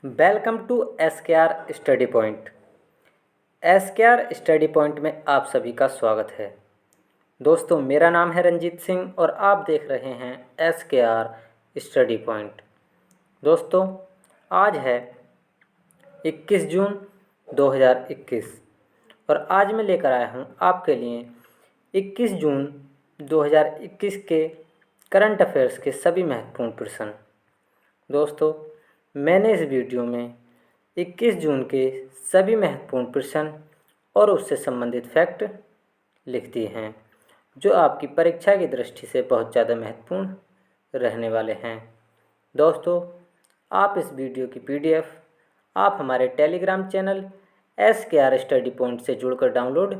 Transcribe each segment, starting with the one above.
Welcome to SKR study point. SKR study point में आप सभी का स्वागत है। दोस्तों, मेरा नाम है रंजीत सिंह और आप देख रहे हैं एसकेआर स्टडी पॉइंट। दोस्तों, आज है 21 जून 2021 और आज मैं लेकर आया हूं आपके लिए 21 जून 2021 के करंट अफेयर्स के सभी महत्वपूर्ण प्रश्न। दोस्तों, मैंने इस वीडियो में 21 जून के सभी महत्वपूर्ण प्रश्न और उससे संबंधित फैक्ट लिख दिए हैं जो आपकी परीक्षा की दृष्टि से बहुत ज़्यादा महत्वपूर्ण रहने वाले हैं। दोस्तों, आप इस वीडियो की PDF आप हमारे Telegram channel SKR study point से जुड़कर डाउनलोड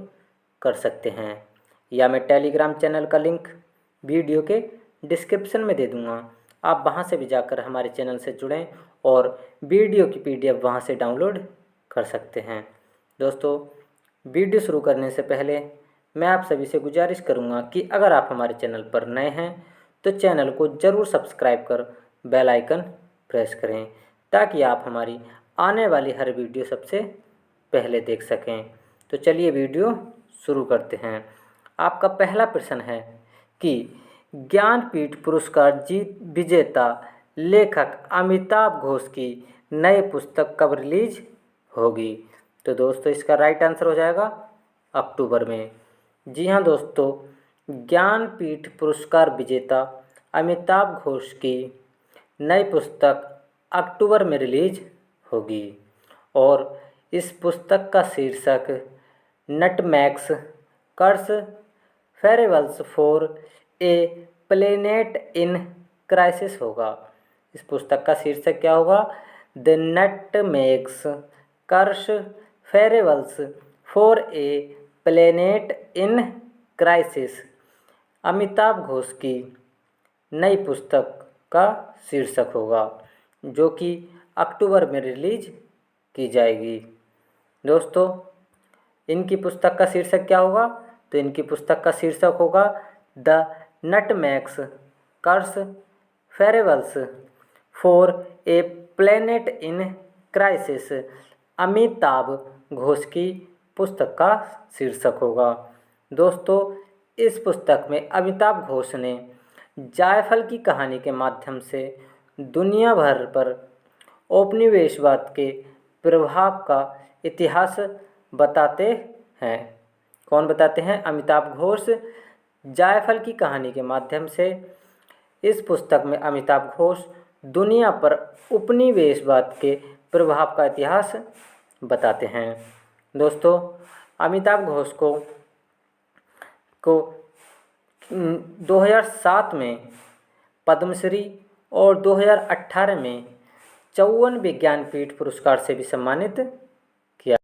कर सकते हैं या मैं टेलीग्राम चैनल का लिंक वीडियो के डिस्क्रिप्शन में दे दूँगा। आप वहां से भी जाकर हमारे चैनल से जुड़ें और वीडियो की PDF वहां से डाउनलोड कर सकते हैं। दोस्तों, वीडियो शुरू करने से पहले मैं आप सभी से गुजारिश करूंगा कि अगर आप हमारे चैनल पर नए हैं तो चैनल को ज़रूर सब्सक्राइब कर बेल आइकन प्रेस करें ताकि आप हमारी आने वाली हर वीडियो सबसे पहले देख सकें। तो चलिए वीडियो शुरू करते हैं। आपका पहला प्रश्न है कि ज्ञानपीठ पुरस्कार विजेता लेखक अमिताभ घोष की नई पुस्तक कब रिलीज होगी? तो दोस्तों, इसका राइट आंसर हो जाएगा अक्टूबर में। जी हाँ दोस्तों, ज्ञानपीठ पुरस्कार विजेता अमिताभ घोष की नई पुस्तक अक्टूबर में रिलीज होगी और इस पुस्तक का शीर्षक nutmeg's curse parables for a planet in crisis होगा। इस पुस्तक का शीर्षक क्या होगा? The nutmeg's curse parables for a planet in crisis Amitabh Ghosh की नई पुस्तक का शीर्षक होगा जो कि अक्टूबर में रिलीज की जाएगी। दोस्तों, इनकी पुस्तक का शीर्षक क्या होगा? तो इनकी पुस्तक का शीर्षक होगा the nutmeg's curse parables for a planet in crisis Amitabh Ghosh की पुस्तक का शीर्षक होगा। दोस्तों, इस पुस्तक में अमिताभ घोष ने जायफल की कहानी के माध्यम से दुनिया भर पर औपनिवेशवाद के प्रभाव का इतिहास बताते हैं। कौन बताते हैं? अमिताभ घोष जायफल की कहानी के माध्यम से इस पुस्तक में अमिताभ घोष दुनिया पर उपनिवेशवाद के प्रभाव का इतिहास बताते हैं। दोस्तों, अमिताभ घोष को 2007 में पद्मश्री और 2018 में 54 विज्ञानपीठ पुरस्कार से भी सम्मानित किया।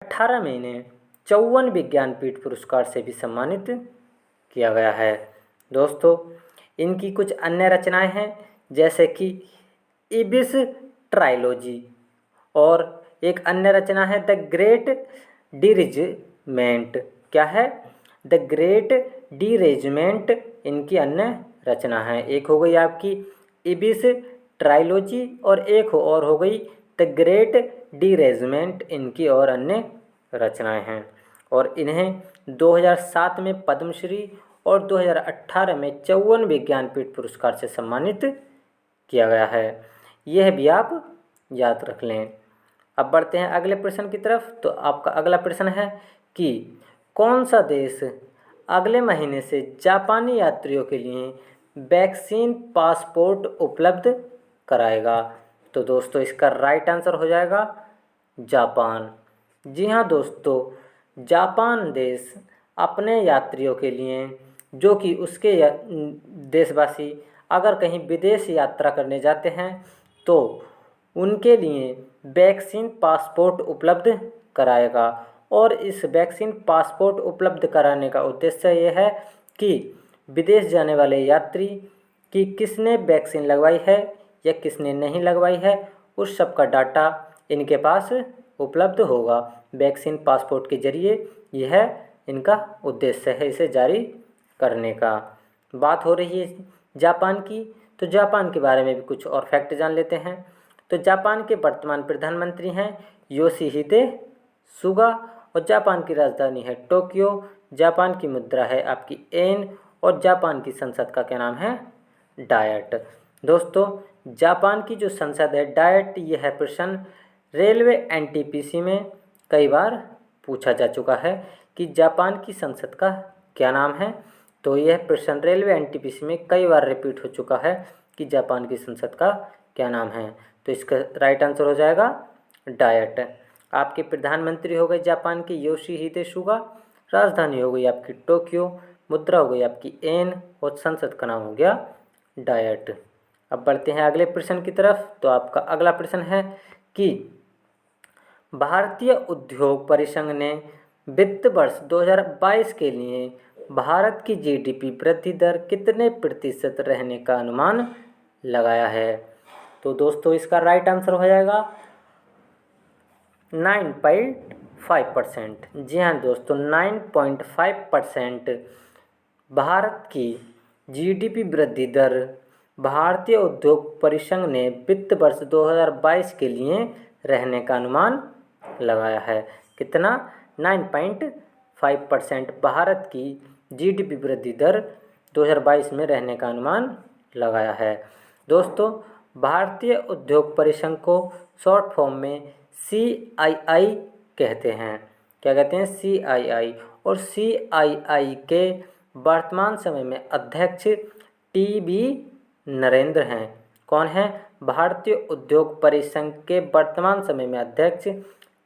18 में इन्हें 54 विज्ञानपीठ पुरस्कार से भी सम्मानित किया गया है। दोस्तों, इनकी कुछ अन्य रचनाएं हैं जैसे कि इबिस ट्रायलॉजी और एक अन्य रचना है द ग्रेट डिरिजमेंट। क्या है? द ग्रेट डिरेजमेंट इनकी अन्य रचना है। एक हो गई आपकी इबिस ट्रायलॉजी और एक और हो गई द ग्रेट डिरेजमेंट, इनकी और अन्य रचनाएं हैं और इन्हें 2007 में पद्मश्री और 2018 में 54 विज्ञानपीठ पुरस्कार से सम्मानित किया गया है। यह भी आप याद रख लें। अब बढ़ते हैं अगले प्रश्न की तरफ। तो आपका अगला प्रश्न है कि कौन सा देश अगले महीने से जापानी यात्रियों के लिए वैक्सीन पासपोर्ट उपलब्ध कराएगा? तो दोस्तों, इसका राइट आंसर हो जाएगा जापान। जी हाँ दोस्तों, जापान देश अपने यात्रियों के लिए, जो कि उसके देशवासी अगर कहीं विदेश यात्रा करने जाते हैं तो उनके लिए वैक्सीन पासपोर्ट उपलब्ध कराएगा और इस वैक्सीन पासपोर्ट उपलब्ध कराने का उद्देश्य यह है कि विदेश जाने वाले यात्री की किसने वैक्सीन लगवाई है या किसने नहीं लगवाई है उस सब का डाटा इनके पास उपलब्ध होगा। वैक्सीन पासपोर्ट के जरिए यह इनका उद्देश्य है इसे जारी करने का। बात हो रही है जापान की, तो जापान के बारे में भी कुछ और फैक्ट जान लेते हैं। तो जापान के वर्तमान प्रधानमंत्री हैं योशिहिदे सुगा और जापान की राजधानी है टोक्यो। जापान की मुद्रा है आपकी येन और जापान की संसद का क्या नाम है? डायट। दोस्तों, जापान की जो संसद है डायट, यह है प्रश्न रेलवे एनटीपीसी में कई बार पूछा जा चुका है कि जापान की संसद का क्या नाम है। तो यह प्रश्न रेलवे एनटीपीसी में कई बार रिपीट हो चुका है कि जापान की संसद का क्या नाम है। तो इसका राइट आंसर हो जाएगा डायट। आपके प्रधानमंत्री हो गए जापान के योशिहिदे सुगा, राजधानी हो गई आपकी टोक्यो, मुद्रा हो गई आपकी येन और संसद का नाम हो गया डायट। अब बढ़ते हैं अगले प्रश्न की तरफ। तो आपका अगला प्रश्न है कि भारतीय उद्योग परिसंघ ने वित्त वर्ष 2022 के लिए भारत की जीडीपी वृद्धि दर कितने प्रतिशत रहने का अनुमान लगाया है? तो दोस्तों, इसका राइट आंसर हो जाएगा 9.5%। जी हाँ दोस्तों, 9.5% भारत की जीडीपी वृद्धि दर भारतीय उद्योग परिसंघ ने वित्त वर्ष 2022 के लिए रहने का अनुमान लगाया है। कितना? 9.5% भारत की जीडीपी वृद्धि दर 2022 में रहने का अनुमान लगाया है। दोस्तों, भारतीय उद्योग परिसंघ को शॉर्ट फॉर्म में CII कहते हैं। क्या कहते हैं? CII। और CII के वर्तमान समय में अध्यक्ष TB नरेंद्र हैं। कौन है? भारतीय उद्योग परिसंघ के वर्तमान समय में अध्यक्ष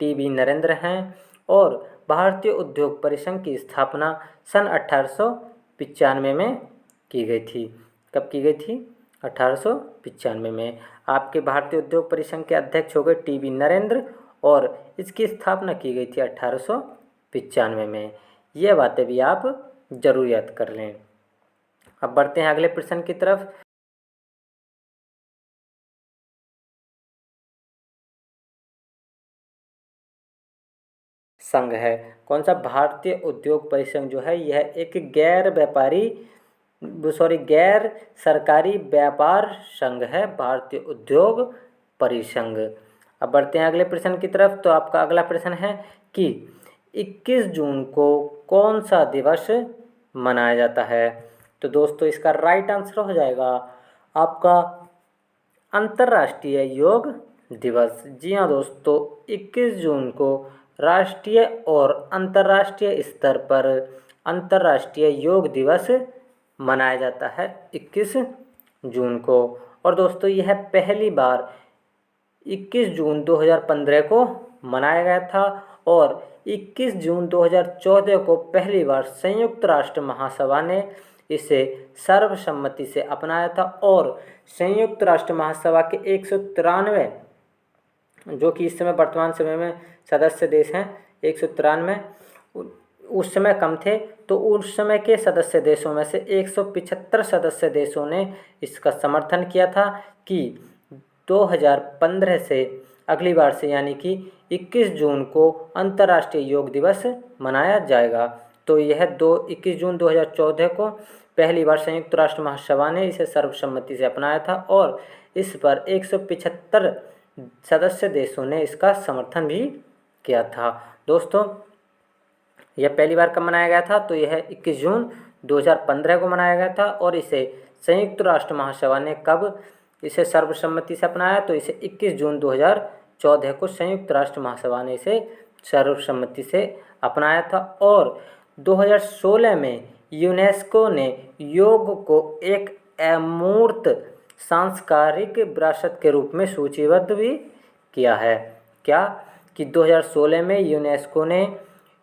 TB नरेंद्र हैं। और भारतीय उद्योग परिसंघ की स्थापना सन 1895 में की गई थी। कब की गई थी? 1895 में। आपके भारतीय उद्योग परिसंघ के अध्यक्ष हो गए TB नरेंद्र और इसकी स्थापना की गई थी 1895 में। ये बातें भी आप जरूर याद कर लें। अब बढ़ते हैं अगले प्रश्न की तरफ। संघ है कौन सा? भारतीय उद्योग परिसंघ जो है यह एक गैर सरकारी व्यापार संघ है, भारतीय उद्योग परिसंघ। अब बढ़ते हैं अगले प्रश्न की तरफ। तो आपका अगला प्रश्न है कि 21 जून को कौन सा दिवस मनाया जाता है? तो दोस्तों, इसका राइट आंसर हो जाएगा आपका अंतर्राष्ट्रीय योग दिवस। जी हाँ दोस्तों, 21 जून को राष्ट्रीय और अंतर्राष्ट्रीय स्तर पर अंतर्राष्ट्रीय योग दिवस मनाया जाता है 21 जून को। और दोस्तों, यह पहली बार 21 जून 2015 को मनाया गया था और 21 जून 2014 को पहली बार संयुक्त राष्ट्र महासभा ने इसे सर्वसम्मति से अपनाया था। और संयुक्त राष्ट्र महासभा के 193 जो कि इस समय वर्तमान समय में सदस्य देश हैं 193, उस समय कम थे, तो उस समय के सदस्य देशों में से 175 सदस्य देशों ने इसका समर्थन किया था कि 2015 से अगली बार से यानी कि 21 जून को अंतर्राष्ट्रीय योग दिवस मनाया जाएगा। तो यह 21 जून 2014 को पहली बार संयुक्त राष्ट्र महासभा ने इसे सर्वसम्मति से अपनाया था और इस पर 175 सदस्य देशों ने इसका समर्थन भी किया था। दोस्तों, यह पहली बार कब मनाया गया था? तो यह 21 जून 2015 को मनाया गया था और इसे संयुक्त राष्ट्र महासभा ने कब इसे सर्वसम्मति से अपनाया? तो इसे 21 जून 2014 को संयुक्त राष्ट्र महासभा ने इसे सर्वसम्मति से अपनाया था। और 2016 में यूनेस्को ने योग को एक अमूर्त सांस्कृतिक विरासत के रूप में सूचीबद्ध भी किया है। क्या? कि 2016 में यूनेस्को ने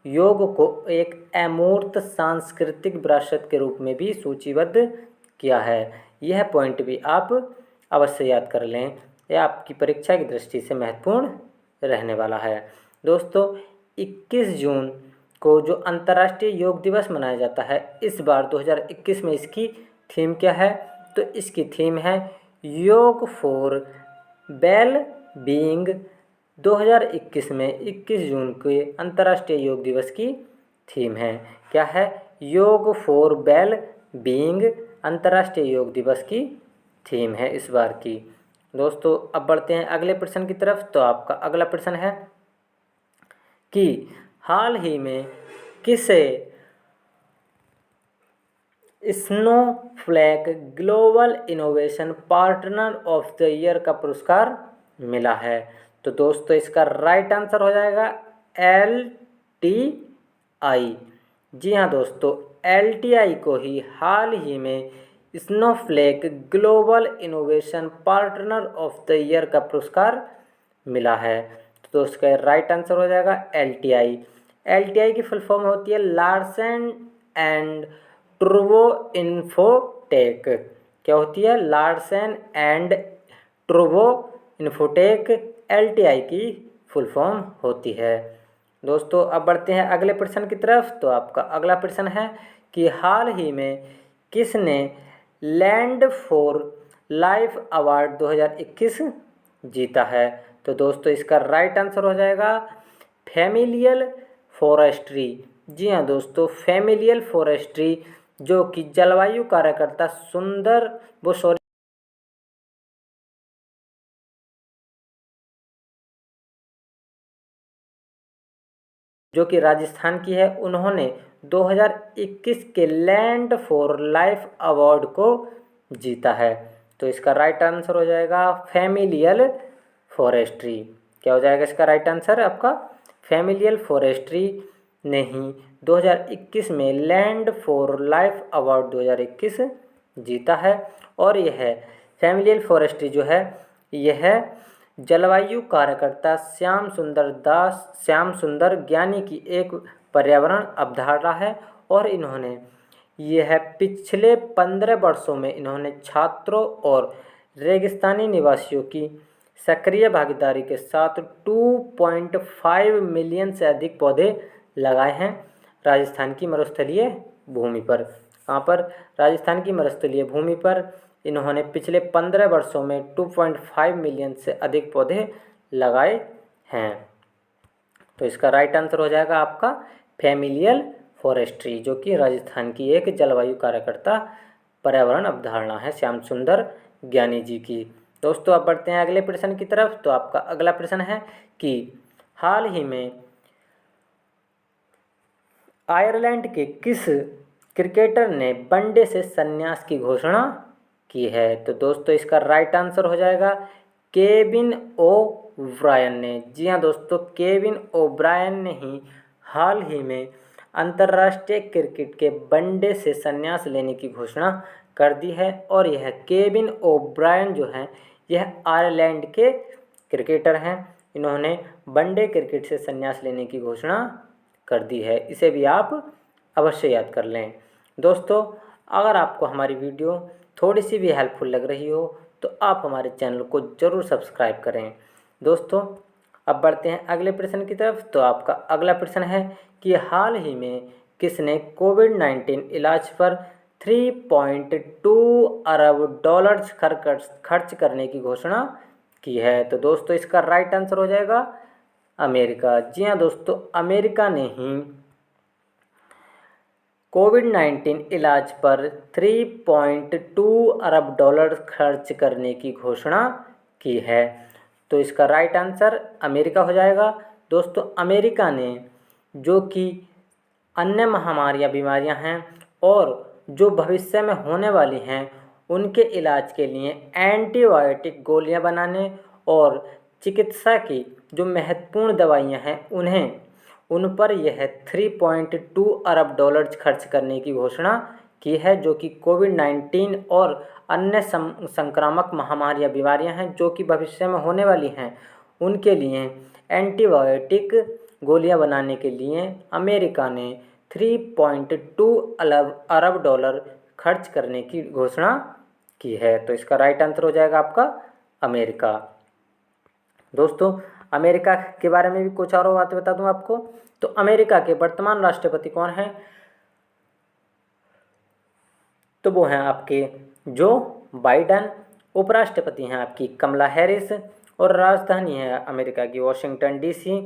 योग को एक अमूर्त सांस्कृतिक विरासत के रूप में भी सूचीबद्ध किया है। यह पॉइंट भी आप अवश्य याद कर लें, यह आपकी परीक्षा की दृष्टि से महत्वपूर्ण रहने वाला है। दोस्तों, 21 जून को जो अंतर्राष्ट्रीय योग दिवस मनाया जाता है, इस बार 2021 में इसकी थीम क्या है? तो इसकी थीम है योग फॉर वेल बीइंग। 2021 में 21 जून के अंतर्राष्ट्रीय योग दिवस की थीम है क्या है? योग फॉर वेल बीइंग अंतर्राष्ट्रीय योग दिवस की थीम है इस बार की। दोस्तों अब बढ़ते हैं अगले प्रश्न की तरफ। तो आपका अगला प्रश्न है कि हाल ही में किसे Snowflake global innovation partner of the year का पुरस्कार मिला है? तो दोस्तों इसका राइट आंसर हो जाएगा LTI। जी हाँ दोस्तों, LTI को ही हाल ही में Snowflake global innovation partner of the year का पुरस्कार मिला है। तो उसका राइट आंसर हो जाएगा LTI। LTI की फुल फॉर्म होती है लार्सन एंड टूब्रो इन्फोटेक। क्या होती है? Larsen and Toubro infotech LTI की फुल फॉर्म होती है। दोस्तों अब बढ़ते हैं अगले प्रश्न की तरफ। तो आपका अगला प्रश्न है कि हाल ही में किसने लैंड फॉर लाइफ अवार्ड 2021 जीता है? तो दोस्तों इसका राइट आंसर हो जाएगा फैमिलियल फॉरेस्ट्री। जी हाँ दोस्तों, फैमिलियल फॉरेस्ट्री जो कि जलवायु कार्यकर्ता सुंदर वो जो कि राजस्थान की है, उन्होंने 2021 के लैंड फॉर लाइफ अवार्ड को जीता है। तो इसका राइट आंसर हो जाएगा फैमिलियल फॉरेस्ट्री। क्या हो जाएगा इसका राइट आंसर आपका? फैमिलियल फॉरेस्ट्री ने ही 2021 में लैंड फॉर लाइफ अवार्ड 2021 जीता है। और यह फैमिलियल फॉरेस्ट्री जो है यह जलवायु कार्यकर्ता श्याम सुंदर ज्ञानी की एक पर्यावरण अवधारणा है। और इन्होंने यह पिछले 15 वर्षों में इन्होंने छात्रों और रेगिस्तानी निवासियों की सक्रिय भागीदारी के साथ 2.5 मिलियन से अधिक पौधे लगाए हैं राजस्थान की मरुस्थलीय भूमि पर। कहाँ पर? राजस्थान की मरुस्थलीय भूमि पर इन्होंने पिछले 15 वर्षों में 2.5 मिलियन से अधिक पौधे लगाए हैं। तो इसका राइट आंसर हो जाएगा आपका फैमिलियल फॉरेस्ट्री, जो कि राजस्थान की एक जलवायु कार्यकर्ता पर्यावरण अवधारणा है श्याम सुंदर ज्ञानी जी की। दोस्तों अब बढ़ते हैं अगले प्रश्न की तरफ। तो आपका अगला प्रश्न है कि हाल ही में आयरलैंड के किस क्रिकेटर ने वनडे से संन्यास की घोषणा की है? तो दोस्तों इसका राइट आंसर हो जाएगा केविन ओब्रायन ने। जी हाँ दोस्तों, केविन ओब्रायन ने ही हाल ही में अंतर्राष्ट्रीय क्रिकेट के वनडे से संन्यास लेने की घोषणा कर दी है। और यह केविन ओब्रायन जो हैं यह आयरलैंड के क्रिकेटर हैं। इन्होंने वनडे क्रिकेट से संन्यास लेने की घोषणा कर दी है। इसे भी आप अवश्य याद कर लें। दोस्तों अगर आपको हमारी वीडियो थोड़ी सी भी हेल्पफुल लग रही हो तो आप हमारे चैनल को ज़रूर सब्सक्राइब करें। दोस्तों अब बढ़ते हैं अगले प्रश्न की तरफ। तो आपका अगला प्रश्न है कि हाल ही में किसने कोविड-19 इलाज पर 3.2 अरब डॉलर्स खर्च करने की घोषणा की है? तो दोस्तों इसका राइट आंसर हो जाएगा अमेरिका। जी हाँ दोस्तों, अमेरिका ने ही कोविड-19 इलाज पर 3.2 अरब डॉलर खर्च करने की घोषणा की है। तो इसका राइट आंसर अमेरिका हो जाएगा। दोस्तों अमेरिका ने जो कि अन्य महामारियां बीमारियां हैं और जो भविष्य में होने वाली हैं उनके इलाज के लिए एंटीबायोटिक गोलियां बनाने और चिकित्सा की जो महत्वपूर्ण दवाइयां हैं उन पर यह 3.2 अरब डॉलर्स खर्च करने की घोषणा की है, जो कि कोविड-19 और अन्य संक्रामक महामारियां बीमारियां हैं जो कि भविष्य में होने वाली हैं उनके लिए एंटीबायोटिक गोलियां बनाने के लिए अमेरिका ने 3.2 अरब डॉलर खर्च करने की घोषणा की है। तो इसका राइट आंसर हो जाएगा आपका अमेरिका। दोस्तों अमेरिका के बारे में भी कुछ और बातें बता दूं आपको। तो अमेरिका के वर्तमान राष्ट्रपति कौन हैं? तो वो हैं आपके जो बाइडन। उपराष्ट्रपति हैं आपकी कमला हैरिस और राजधानी है अमेरिका की वॉशिंगटन DC।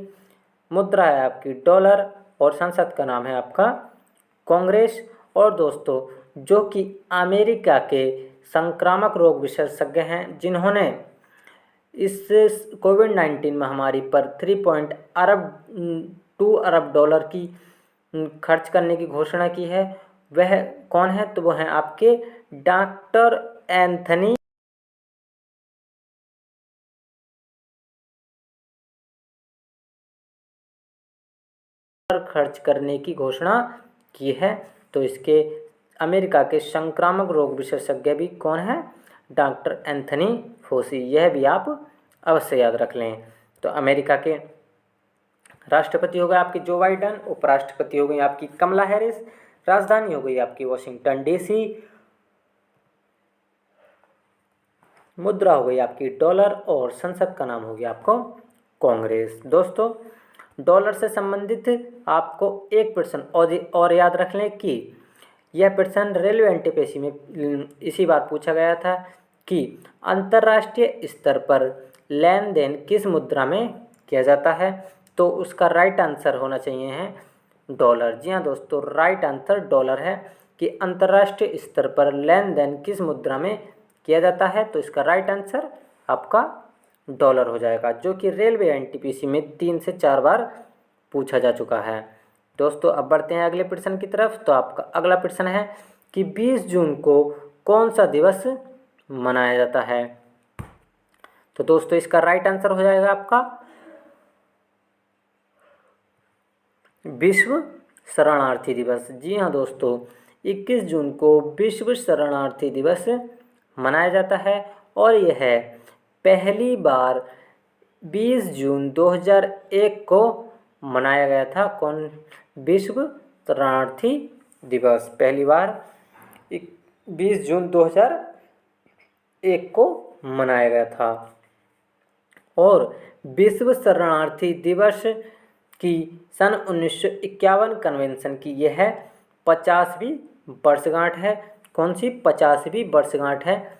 मुद्रा है आपकी डॉलर और संसद का नाम है आपका कांग्रेस और दोस्तों जो कि अमेरिका के संक्रामक रोग विशेषज्ञ हैं, जिन्होंने इस कोविड-19 महामारी पर 2 अरब डॉलर की खर्च करने की घोषणा की है, वह कौन है? तो वो हैं आपके डॉक्टर एंथनी पर खर्च करने की घोषणा की है। तो इसके अमेरिका के संक्रामक रोग विशेषज्ञ भी कौन है? Doctor Anthony foci. यह भी आप अवश्य याद रख लें। तो अमेरिका के राष्ट्रपति हो गए आपके जो बाइडन, उपराष्ट्रपति हो गई आपकी कमला हैरिस, राजधानी हो गई आपकी वॉशिंगटन डीसी, मुद्रा हो गई आपकी डॉलर और संसद का नाम हो गया आपको कांग्रेस। दोस्तों डॉलर से संबंधित आपको एक प्रश्न और याद रख लें कि यह प्रश्न रेलवे एनटीपीसी में इसी बार पूछा गया था कि अंतर्राष्ट्रीय स्तर पर लेन देन किस मुद्रा में किया जाता है? तो उसका राइट आंसर होना चाहिए है डॉलर। जी हाँ दोस्तों, राइट आंसर डॉलर है कि अंतर्राष्ट्रीय स्तर पर लेन देन किस मुद्रा में किया जाता है। तो इसका राइट आंसर आपका डॉलर हो जाएगा, जो कि रेलवे एनटीपीसी में 3 से 4 बार पूछा जा चुका है। दोस्तों अब बढ़ते हैं अगले प्रश्न की तरफ। तो आपका अगला प्रश्न है कि 20 जून को कौन सा दिवस मनाया जाता है? तो दोस्तों इसका राइट आंसर हो जाएगा आपका विश्व शरणार्थी दिवस। जी हाँ दोस्तों, 21 जून को विश्व शरणार्थी दिवस मनाया जाता है और यह पहली बार 20 जून 2001 को मनाया गया था। कौन? विश्व शरणार्थी दिवस पहली बार 20 जून 2001 को मनाया गया था। और विश्व शरणार्थी दिवस की सन 1951 कन्वेंशन की यह 50वीं वर्षगांठ है। कौन सी? 50वीं वर्षगांठ है।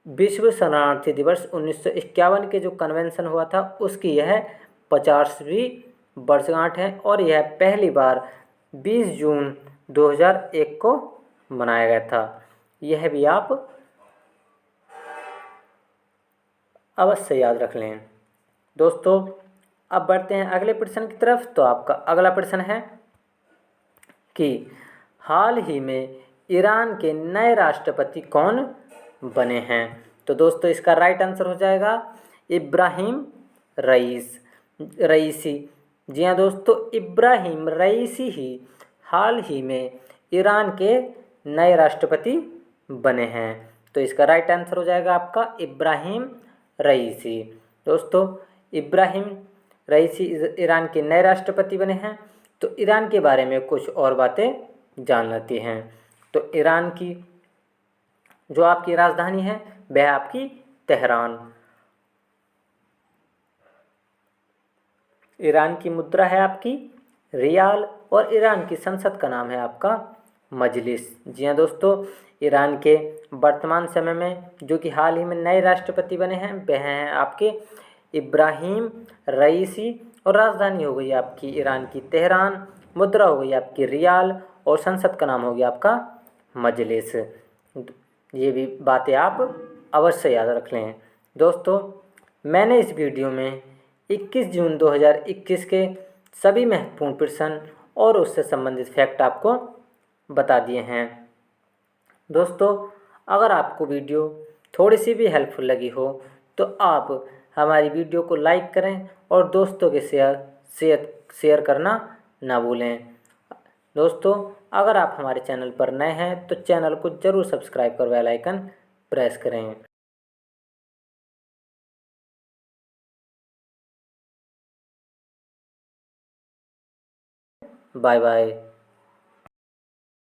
विश्व शरणार्थी दिवस 1951 के जो कन्वेंशन हुआ था उसकी यह 50वीं वर्षगांठ है और यह पहली बार 20 जून 2001 को मनाया गया था। यह भी आप अवश्य याद रख लें। दोस्तों अब बढ़ते हैं अगले प्रश्न की तरफ। तो आपका अगला प्रश्न है कि हाल ही में ईरान के नए राष्ट्रपति कौन बने हैं? तो दोस्तों इसका राइट आंसर हो जाएगा इब्राहिम रईसी। जी हाँ दोस्तों, इब्राहिम रईसी ही हाल ही में ईरान के नए राष्ट्रपति बने हैं। तो इसका राइट आंसर हो जाएगा आपका इब्राहिम रईसी। दोस्तों इब्राहिम रईसी ईरान के नए राष्ट्रपति बने हैं। तो ईरान के बारे में कुछ और बातें जान लेते हैं। तो ईरान की जो आपकी राजधानी है वह आपकी तेहरान। ईरान की मुद्रा है आपकी रियाल और ईरान की संसद का नाम है आपका मजलिस। जी हाँ दोस्तों, ईरान के वर्तमान समय में जो कि हाल ही में नए राष्ट्रपति बने हैं वह हैं आपके इब्राहिम रईसी और राजधानी हो गई आपकी ईरान की तेहरान, मुद्रा हो गई आपकी रियाल और संसद का नाम हो गया आपका मजलिस। ये भी बातें आप अवश्य याद रख लें। दोस्तों मैंने इस वीडियो में 21 जून 2021 के सभी महत्वपूर्ण प्रश्न और उससे संबंधित फैक्ट आपको बता दिए हैं। दोस्तों अगर आपको वीडियो थोड़ी सी भी हेल्पफुल लगी हो तो आप हमारी वीडियो को लाइक करें और दोस्तों के शेयर करना ना भूलें। दोस्तों अगर आप हमारे चैनल पर नए हैं तो चैनल को ज़रूर सब्सक्राइब कर बेल आइकन प्रेस करें। Bye bye.